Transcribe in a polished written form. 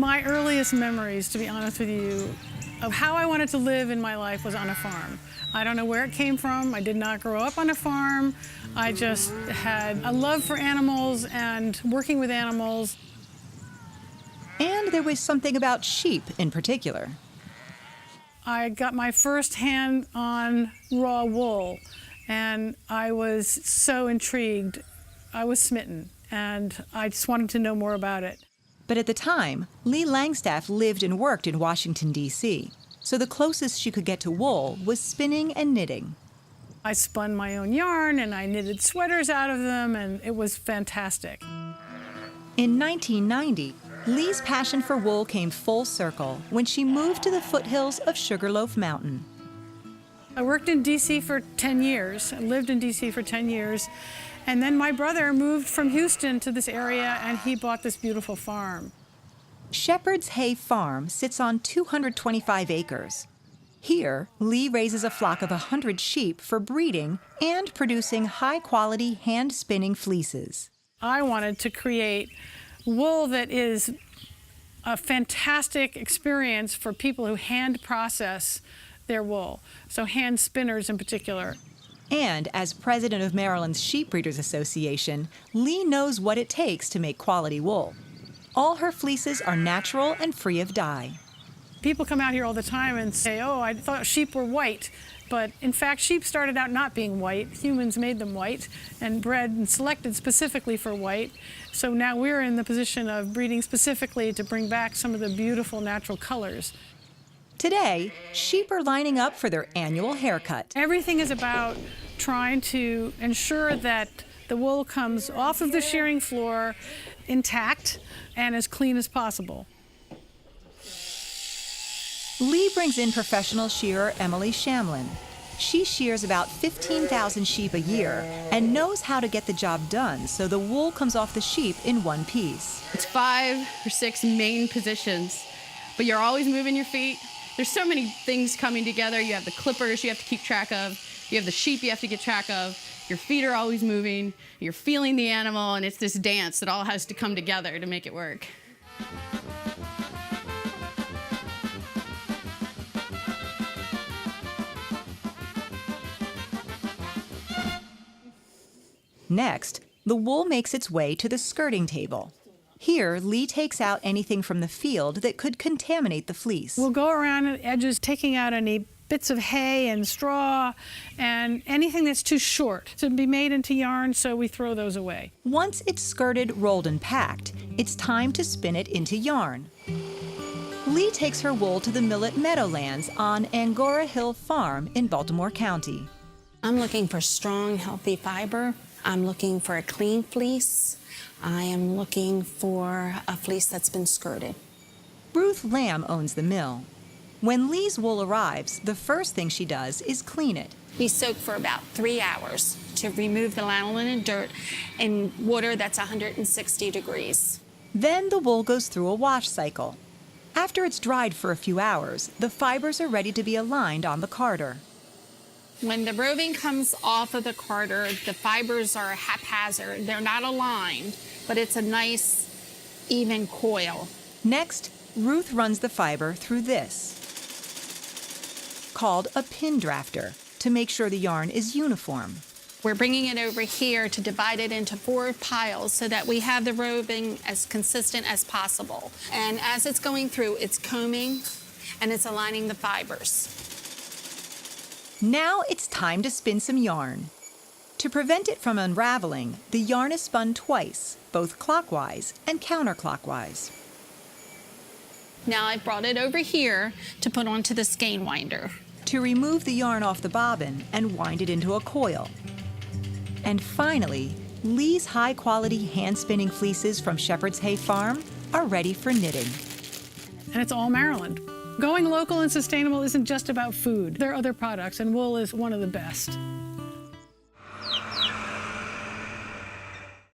My earliest memories, to be honest with you, of how I wanted to live in my life was on a farm. I don't know where it came from. I did not grow up on a farm. I just had a love for animals and working with animals. And there was something about sheep in particular. I got my first hand on raw wool, and I was so intrigued. I was smitten, and I just wanted to know more about it. But at the time, Lee Langstaff lived and worked in Washington, D.C., so the closest she could get to wool was spinning and knitting. I spun my own yarn, and I knitted sweaters out of them, and it was fantastic. In 1990, Lee's passion for wool came full circle when she moved to the foothills of Sugarloaf Mountain. I worked in D.C. for 10 years. I lived in D.C. for 10 years. And then my brother moved from Houston to this area, and he bought this beautiful farm. Shepherd's Hay Farm sits on 225 acres. Here, Lee raises a flock of 100 sheep for breeding and producing high-quality hand-spinning fleeces. I wanted to create wool that is a fantastic experience for people who hand process their wool, so hand spinners in particular. And as president of Maryland's Sheep Breeders Association, Lee knows what it takes to make quality wool. All her fleeces are natural and free of dye. People come out here all the time and say, oh, I thought sheep were white. But in fact, sheep started out not being white. Humans made them white and bred and selected specifically for white. So now we're in the position of breeding specifically to bring back some of the beautiful natural colors. Today, sheep are lining up for their annual haircut. Everything is about trying to ensure that the wool comes off of the shearing floor intact and as clean as possible. Lee brings in professional shearer Emily Chamelin. She shears about 15,000 sheep a year and knows how to get the job done so the wool comes off the sheep in one piece. It's 5 or 6 main positions, but you're always moving your feet. There's so many things coming together. You have the clippers you have to keep track of. You have the sheep you have to get track of. Your feet are always moving. You're feeling the animal, and it's this dance that all has to come together to make it work. Next, the wool makes its way to the skirting table. Here, Lee takes out anything from the field that could contaminate the fleece. We'll go around the edges, taking out any bits of hay and straw and anything that's too short to be made into yarn, so we throw those away. Once it's skirted, rolled, and packed, it's time to spin it into yarn. Lee takes her wool to the mill at Meadowlands on Angora Hill Farm in Baltimore County. I'm looking for strong, healthy fiber. I'm looking for a clean fleece. I am looking for a fleece that's been skirted. Ruth Lamb owns the mill. When Lee's wool arrives, the first thing she does is clean it. We soak for about 3 hours to remove the lanolin and dirt in water that's 160 degrees. Then the wool goes through a wash cycle. After it's dried for a few hours, the fibers are ready to be aligned on the carder. When the roving comes off of the carder, the fibers are haphazard. They're not aligned, but it's a nice, even coil. Next, Ruth runs the fiber through this, called a pin drafter, to make sure the yarn is uniform. We're bringing it over here to divide it into 4 piles so that we have the roving as consistent as possible. And as it's going through, it's combing and it's aligning the fibers. Now it's time to spin some yarn. To prevent it from unraveling, the yarn is spun twice, both clockwise and counterclockwise. Now I've brought it over here to put onto the skein winder. To remove the yarn off the bobbin and wind it into a coil. And finally, Lee's high-quality hand-spinning fleeces from Shepherd's Hay Farm are ready for knitting. And it's all Maryland. Going local and sustainable isn't just about food. There are other products, and wool is one of the best.